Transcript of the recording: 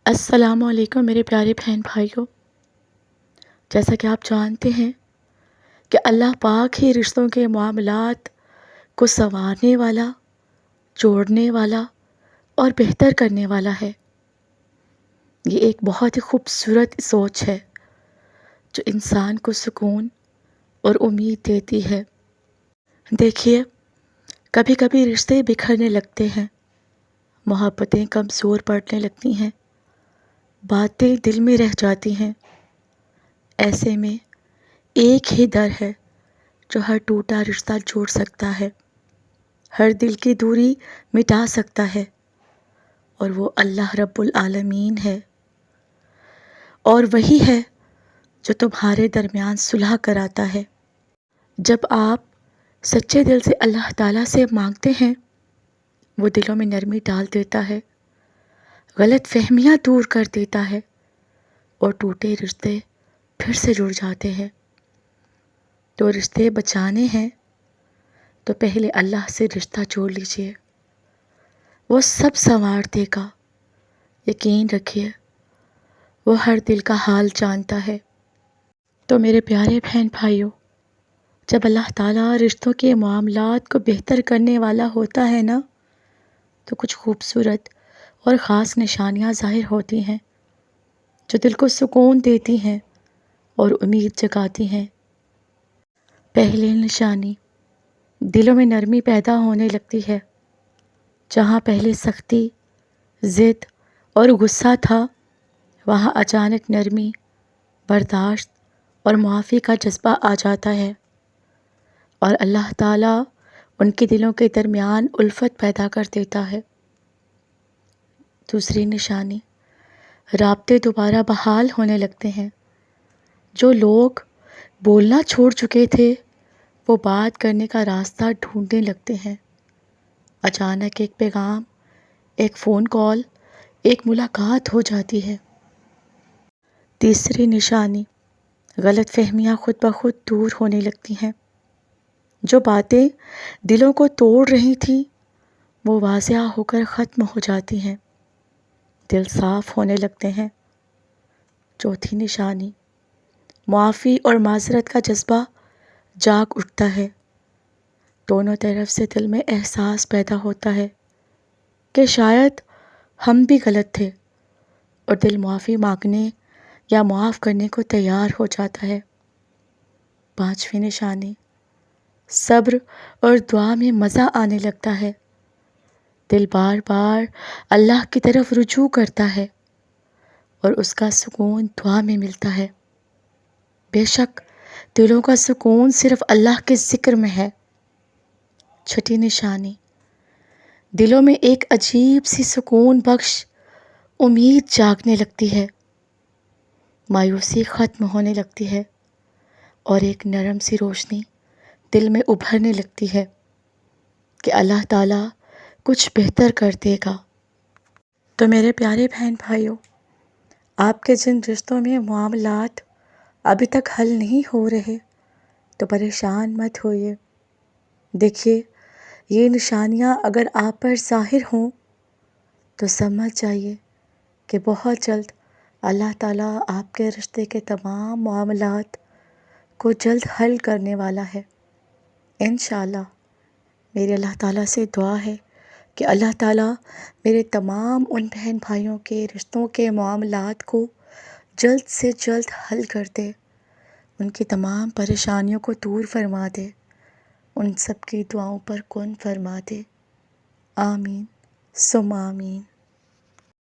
السلام علیکم میرے پیارے بہن بھائیوں، جیسا کہ آپ جانتے ہیں کہ اللہ پاک ہی رشتوں کے معاملات کو سنوارنے والا، جوڑنے والا اور بہتر کرنے والا ہے۔ یہ ایک بہت ہی خوبصورت سوچ ہے جو انسان کو سکون اور امید دیتی ہے۔ دیکھیے، کبھی کبھی رشتے بکھرنے لگتے ہیں، محبتیں کمزور پڑنے لگتی ہیں، باتیں دل میں رہ جاتی ہیں۔ ایسے میں ایک ہی در ہے جو ہر ٹوٹا رشتہ جوڑ سکتا ہے، ہر دل کی دوری مٹا سکتا ہے، اور وہ اللہ رب العالمین ہے۔ اور وہی ہے جو تمہارے درمیان صلح کراتا ہے۔ جب آپ سچے دل سے اللہ تعالیٰ سے مانگتے ہیں، وہ دلوں میں نرمی ڈال دیتا ہے، غلط فہمیاں دور کر دیتا ہے، اور ٹوٹے رشتے پھر سے جڑ جاتے ہیں۔ تو رشتے بچانے ہیں تو پہلے اللہ سے رشتہ جوڑ لیجئے، وہ سب سنوار دے گا۔ یقین رکھیے، وہ ہر دل کا حال جانتا ہے۔ تو میرے پیارے بہن بھائیوں، جب اللہ تعالیٰ رشتوں کے معاملات کو بہتر کرنے والا ہوتا ہے نا، تو کچھ خوبصورت اور خاص نشانیاں ظاہر ہوتی ہیں جو دل کو سکون دیتی ہیں اور امید جگاتی ہیں۔ پہلی نشانی، دلوں میں نرمی پیدا ہونے لگتی ہے۔ جہاں پہلے سختی، ضد اور غصہ تھا، وہاں اچانک نرمی، برداشت اور معافی کا جذبہ آ جاتا ہے، اور اللہ تعالیٰ ان کے دلوں کے درمیان الفت پیدا کر دیتا ہے۔ دوسری نشانی، رابطے دوبارہ بحال ہونے لگتے ہیں۔ جو لوگ بولنا چھوڑ چکے تھے، وہ بات کرنے کا راستہ ڈھونڈنے لگتے ہیں۔ اچانک ایک پیغام، ایک فون کال، ایک ملاقات ہو جاتی ہے۔ تیسری نشانی، غلط فہمیاں خود بخود دور ہونے لگتی ہیں۔ جو باتیں دلوں کو توڑ رہی تھیں، وہ واضح ہو کر ختم ہو جاتی ہیں، دل صاف ہونے لگتے ہیں۔ چوتھی نشانی، معافی اور معذرت کا جذبہ جاگ اٹھتا ہے۔ دونوں طرف سے دل میں احساس پیدا ہوتا ہے کہ شاید ہم بھی غلط تھے، اور دل معافی مانگنے یا معاف کرنے کو تیار ہو جاتا ہے۔ پانچویں نشانی، صبر اور دعا میں مزہ آنے لگتا ہے۔ دل بار بار اللہ کی طرف رجوع کرتا ہے، اور اس کا سکون دعا میں ملتا ہے۔ بے شک دلوں کا سکون صرف اللہ کے ذکر میں ہے۔ چھٹی نشانی، دلوں میں ایک عجیب سی سکون بخش امید جاگنے لگتی ہے۔ مایوسی ختم ہونے لگتی ہے، اور ایک نرم سی روشنی دل میں ابھرنے لگتی ہے کہ اللہ تعالیٰ کچھ بہتر کر دے گا۔ تو میرے پیارے بہن بھائیوں، آپ کے جن رشتوں میں معاملات ابھی تک حل نہیں ہو رہے، تو پریشان مت ہوئیے۔ دیکھیے، یہ نشانیاں اگر آپ پر ظاہر ہوں تو سمجھ جائیے کہ بہت جلد اللہ تعالیٰ آپ کے رشتے کے تمام معاملات کو جلد حل کرنے والا ہے۔ انشاءاللہ میری اللہ تعالیٰ سے دعا ہے کہ اللہ تعالیٰ میرے تمام ان بہن بھائیوں کے رشتوں کے معاملات کو جلد سے جلد حل کر دے، ان کی تمام پریشانیوں کو دور فرما دے، ان سب کی دعاؤں پر کن فرما دے۔ آمین ثم آمین۔